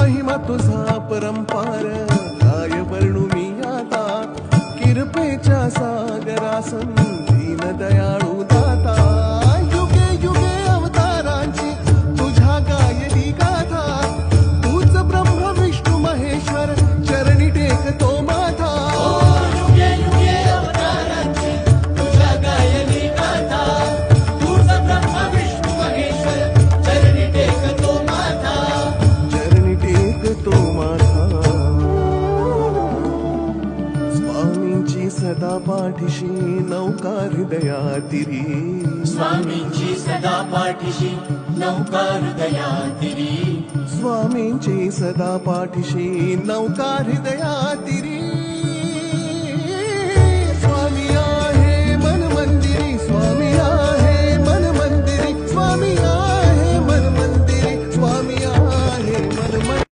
महिमा तुझा परंपार काय वर्णू मी आता कृपेच्या सागरासन दीन दयाळू दाता युगे युगे अवतारांची तुझ्या गायली गाथा तूच ब्रह्म विष्णू महेश्वर चरणी टेकतो माथा युगे युगे अवतारांची तुझ्या गायली गाथा तूच ब्रह्म विष्णू महेश्वर चरणी टेकतो माथा चरणी टेकतो माथा स्वामींची सदा पाठीशी नौका हृदयातिरी स्वामींची सदा पाठीशी नौका हृदयातिरी स्वामींची सदा पाठीशी नौका हृदयातिरी